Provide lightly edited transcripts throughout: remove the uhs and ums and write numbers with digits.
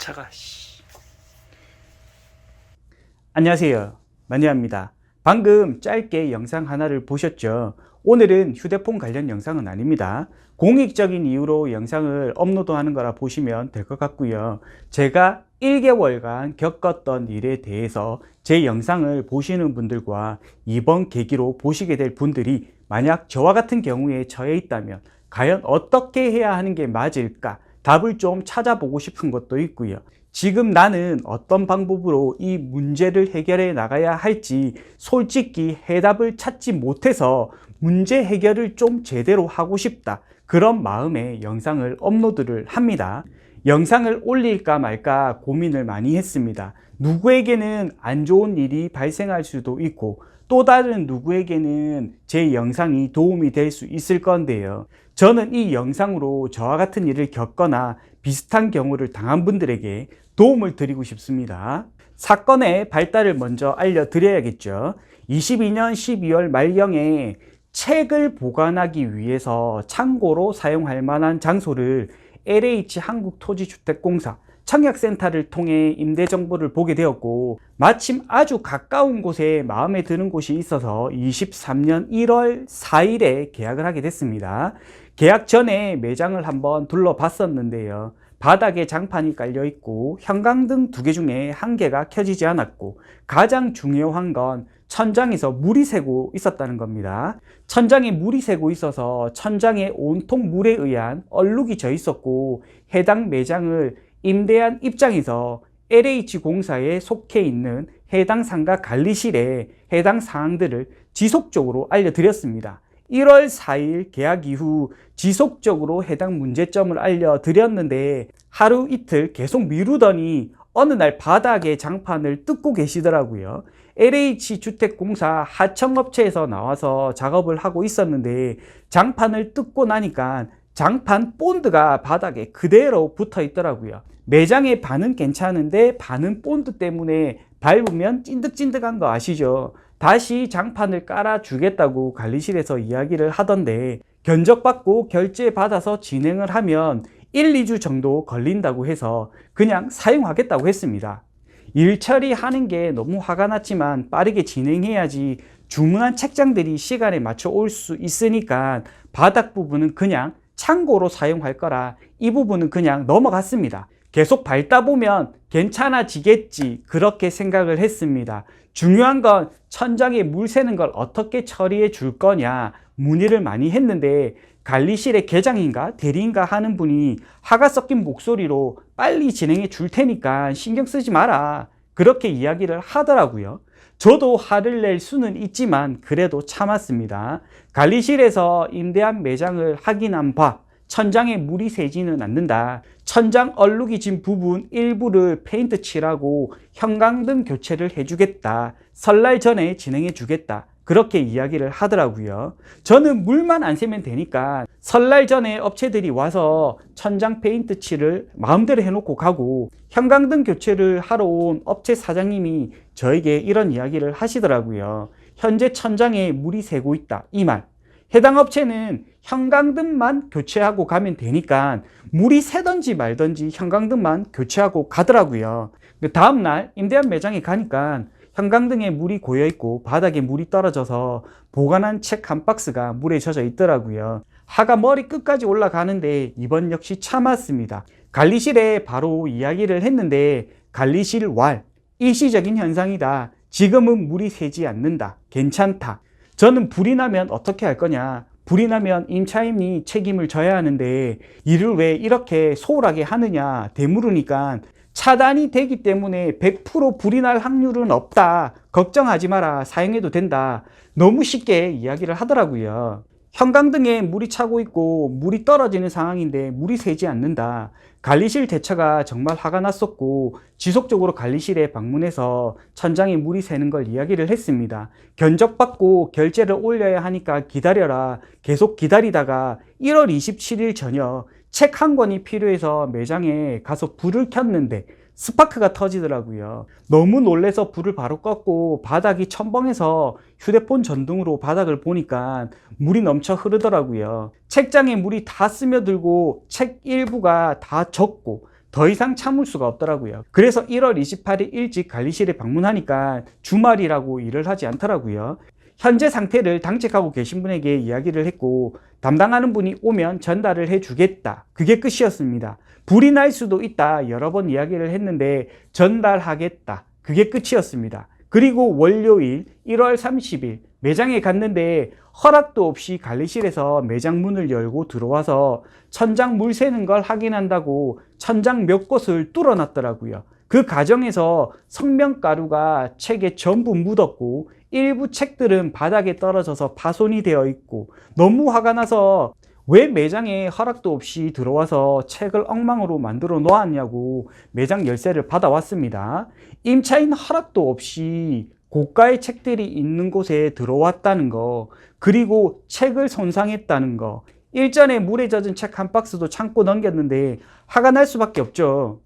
차가. 안녕하세요, 마니아입니다. 방금 짧게 영상 하나를 보셨죠? 오늘은 휴대폰 관련 영상은 아닙니다. 공익적인 이유로 영상을 업로드하는 거라 보시면 될 것 같고요. 제가 1개월간 겪었던 일에 대해서 제 영상을 보시는 분들과 이번 계기로 보시게 될 분들이 만약 저와 같은 경우에 처해 있다면 과연 어떻게 해야 하는 게 맞을까? 답을 좀 찾아보고 싶은 것도 있고요. 지금 나는 어떤 방법으로 이 문제를 해결해 나가야 할지 솔직히 해답을 찾지 못해서 문제 해결을 좀 제대로 하고 싶다. 그런 마음에 영상을 업로드를 합니다. 영상을 올릴까 말까 고민을 많이 했습니다. 누구에게는 안 좋은 일이 발생할 수도 있고 또 다른 누구에게는 제 영상이 도움이 될 수 있을 건데요. 저는 이 영상으로 저와 같은 일을 겪거나 비슷한 경우를 당한 분들에게 도움을 드리고 싶습니다. 사건의 발달을 먼저 알려드려야겠죠. 22년 12월 말경에 책을 보관하기 위해서 창고로 사용할 만한 장소를 LH 한국토지주택공사 청약센터를 통해 임대 정보를 보게 되었고, 마침 아주 가까운 곳에 마음에 드는 곳이 있어서 23년 1월 4일에 계약을 하게 됐습니다. 계약 전에 매장을 한번 둘러봤었는데요. 바닥에 장판이 깔려 있고 형광등 2개 중에 1개가 켜지지 않았고, 가장 중요한 건 천장에서 물이 새고 있었다는 겁니다. 천장에 물이 새고 있어서 천장에 온통 물에 의한 얼룩이 져 있었고, 해당 매장을 임대한 입장에서 LH공사에 속해 있는 해당 상가 관리실에 해당 사항들을 지속적으로 알려드렸습니다. 1월 4일 계약 이후 지속적으로 해당 문제점을 알려드렸는데 하루 이틀 계속 미루더니 어느 날 바닥에 장판을 뜯고 계시더라고요. LH주택공사 하청업체에서 나와서 작업을 하고 있었는데 장판을 뜯고 나니까 장판 본드가 바닥에 그대로 붙어 있더라고요. 매장의 반은 괜찮은데 반은 본드 때문에 밟으면 찐득찐득한 거 아시죠? 다시 장판을 깔아 주겠다고 관리실에서 이야기를 하던데 견적받고 결제 받아서 진행을 하면 1, 2주 정도 걸린다고 해서 그냥 사용하겠다고 했습니다. 일 처리하는 게 너무 화가 났지만 빠르게 진행해야지 주문한 책장들이 시간에 맞춰 올 수 있으니까 바닥 부분은 그냥 창고로 사용할 거라 이 부분은 그냥 넘어갔습니다. 계속 밟다 보면 괜찮아지겠지, 그렇게 생각을 했습니다. 중요한 건 천장에 물 새는 걸 어떻게 처리해 줄 거냐 문의를 많이 했는데, 관리실의 계장인가 대리인가 하는 분이 화가 섞인 목소리로 빨리 진행해 줄 테니까 신경 쓰지 마라, 그렇게 이야기를 하더라고요. 저도 화를 낼 수는 있지만 그래도 참았습니다. 관리실에서 임대한 매장을 확인한 바 천장에 물이 새지는 않는다. 천장 얼룩이 진 부분 일부를 페인트 칠하고 형광등 교체를 해주겠다. 설날 전에 진행해 주겠다. 그렇게 이야기를 하더라고요. 저는 물만 안 새면 되니까 설날 전에 업체들이 와서 천장 페인트 칠을 마음대로 해놓고 가고, 형광등 교체를 하러 온 업체 사장님이 저에게 이런 이야기를 하시더라고요. 현재 천장에 물이 새고 있다, 이 말. 해당 업체는 형광등만 교체하고 가면 되니까 물이 새든지 말든지 형광등만 교체하고 가더라고요. 다음날 임대한 매장에 가니까 형광등에 물이 고여있고 바닥에 물이 떨어져서 보관한 책 한 박스가 물에 젖어 있더라고요. 화가 머리 끝까지 올라가는데 이번 역시 참았습니다. 관리실에 바로 이야기를 했는데 관리실 왈, 일시적인 현상이다. 지금은 물이 새지 않는다. 괜찮다. 저는 불이 나면 어떻게 할 거냐, 불이 나면 임차인이 책임을 져야 하는데 일을 왜 이렇게 소홀하게 하느냐 되물으니까 차단이 되기 때문에 100% 불이 날 확률은 없다, 걱정하지 마라, 사용해도 된다, 너무 쉽게 이야기를 하더라고요. 형광등에 물이 차고 있고 물이 떨어지는 상황인데 물이 새지 않는다. 관리실 대처가 정말 화가 났었고 지속적으로 관리실에 방문해서 천장에 물이 새는 걸 이야기를 했습니다. 견적받고 결제를 올려야 하니까 기다려라. 계속 기다리다가 1월 27일 저녁 책 한 권이 필요해서 매장에 가서 불을 켰는데 스파크가 터지더라고요. 너무 놀래서 불을 바로 껐고 바닥이 첨벙해서 휴대폰 전등으로 바닥을 보니까 물이 넘쳐 흐르더라고요. 책장에 물이 다 스며들고 책 일부가 다 젖고 더 이상 참을 수가 없더라고요. 그래서 1월 28일 일찍 관리실에 방문하니까 주말이라고 일을 하지 않더라고요. 현재 상태를 당직하고 계신 분에게 이야기를 했고 담당하는 분이 오면 전달을 해주겠다. 그게 끝이었습니다. 불이 날 수도 있다. 여러 번 이야기를 했는데 전달하겠다. 그게 끝이었습니다. 그리고 월요일 1월 30일 매장에 갔는데 허락도 없이 관리실에서 매장 문을 열고 들어와서 천장 물 새는 걸 확인한다고 천장 몇 곳을 뚫어놨더라고요. 그 과정에서 성명가루가 책에 전부 묻었고 일부 책들은 바닥에 떨어져서 파손이 되어 있고 너무 화가 나서 왜 매장에 허락도 없이 들어와서 책을 엉망으로 만들어 놓았냐고 매장 열쇠를 받아왔습니다. 임차인 허락도 없이 고가의 책들이 있는 곳에 들어왔다는 거, 그리고 책을 손상했다는 거, 일전에 물에 젖은 책 한 박스도 참고 넘겼는데 화가 날 수밖에 없죠.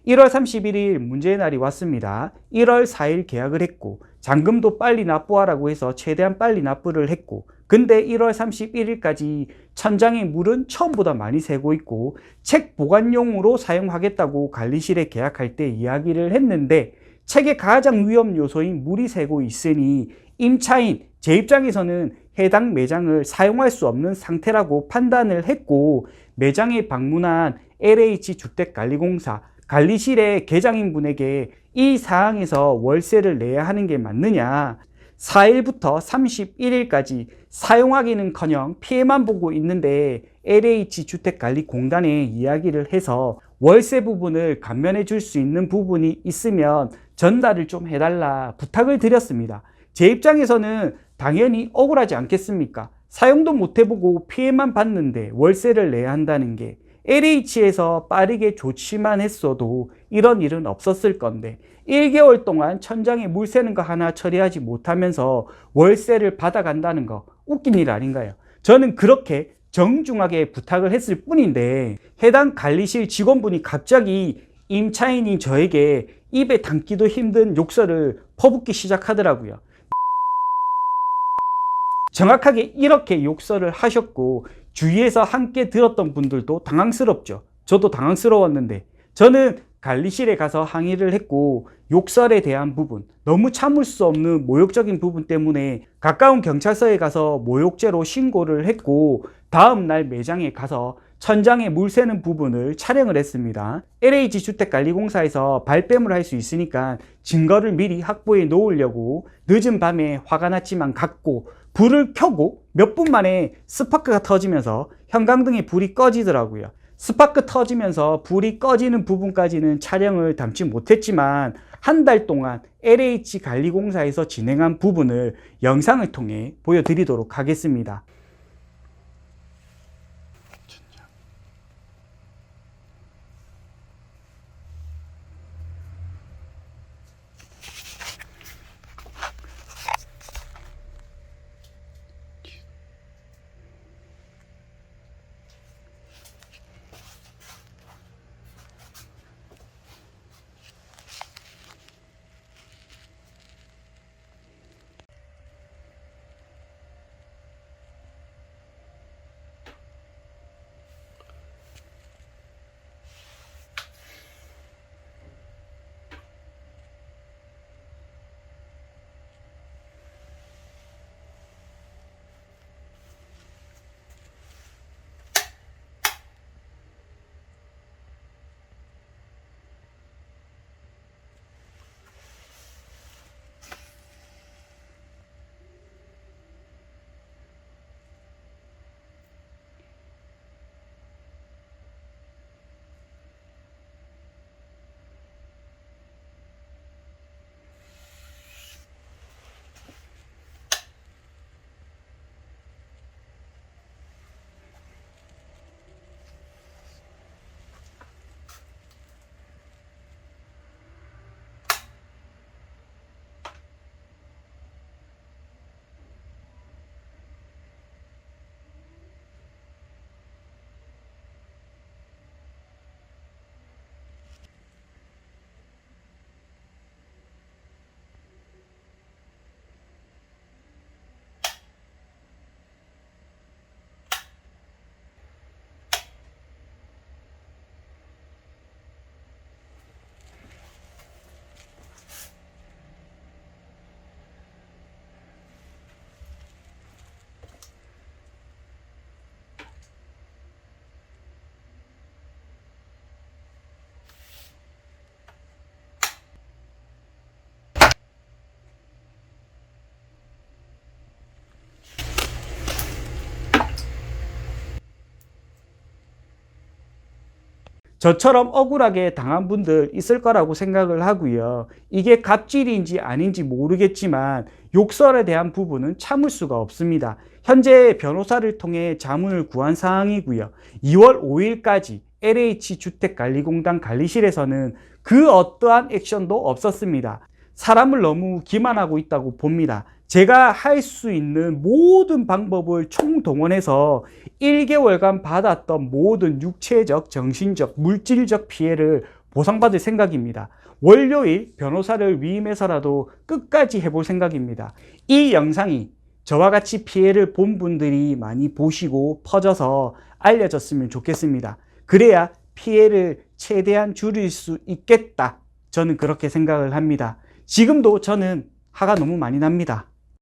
1월 31일 문제의 날이 왔습니다. 1월 4일 계약을 했고 잔금도 빨리 납부하라고 해서 최대한 빨리 납부를 했고, 근데 1월 31일까지 천장에 물은 처음보다 많이 새고 있고 책 보관용으로 사용하겠다고 관리실에 계약할 때 이야기를 했는데 책의 가장 위험 요소인 물이 새고 있으니 임차인 제 입장에서는 해당 매장을 사용할 수 없는 상태라고 판단을 했고, 매장에 방문한 LH주택관리공사 관리실의 계장인분에게 이 사항에서 월세를 내야 하는 게 맞느냐, 4일부터 31일까지 사용하기는커녕 피해만 보고 있는데 LH주택관리공단에 이야기를 해서 월세 부분을 감면해 줄 수 있는 부분이 있으면 전달을 좀 해달라 부탁을 드렸습니다. 제 입장에서는 당연히 억울하지 않겠습니까? 사용도 못 해보고 피해만 봤는데 월세를 내야 한다는 게, LH에서 빠르게 조치만 했어도 이런 일은 없었을 건데 1개월 동안 천장에 물 새는 거 하나 처리하지 못하면서 월세를 받아간다는 거 웃긴 일 아닌가요? 저는 그렇게 정중하게 부탁을 했을 뿐인데 해당 관리실 직원분이 갑자기 임차인인 저에게 입에 담기도 힘든 욕설을 퍼붓기 시작하더라고요. 정확하게 이렇게 욕설을 하셨고 주위에서 함께 들었던 분들도 당황스럽죠. 저도 당황스러웠는데 저는 관리실에 가서 항의를 했고 욕설에 대한 부분, 너무 참을 수 없는 모욕적인 부분 때문에 가까운 경찰서에 가서 모욕죄로 신고를 했고 다음 날 매장에 가서 천장에 물 새는 부분을 촬영을 했습니다. LH주택관리공사에서 발뺌을 할 수 있으니까 증거를 미리 확보해 놓으려고 늦은 밤에 화가 났지만 갔고 불을 켜고 몇 분 만에 스파크가 터지면서 형광등에 불이 꺼지더라고요. 스파크 터지면서 불이 꺼지는 부분까지는 촬영을 담지 못했지만 한 달 동안 LH관리공사에서 진행한 부분을 영상을 통해 보여드리도록 하겠습니다. 저처럼 억울하게 당한 분들 있을 거라고 생각을 하고요. 이게 갑질인지 아닌지 모르겠지만 욕설에 대한 부분은 참을 수가 없습니다. 현재 변호사를 통해 자문을 구한 사항이고요. 2월 5일까지 LH주택관리공단 관리실에서는 그 어떠한 액션도 없었습니다. 사람을 너무 기만하고 있다고 봅니다. 제가 할 수 있는 모든 방법을 총동원해서 1개월간 받았던 모든 육체적, 정신적, 물질적 피해를 보상받을 생각입니다. 월요일 변호사를 위임해서라도 끝까지 해볼 생각입니다. 이 영상이 저와 같이 피해를 본 분들이 많이 보시고 퍼져서 알려졌으면 좋겠습니다. 그래야 피해를 최대한 줄일 수 있겠다. 저는 그렇게 생각을 합니다. 지금도 저는 화가 너무 많이 납니다.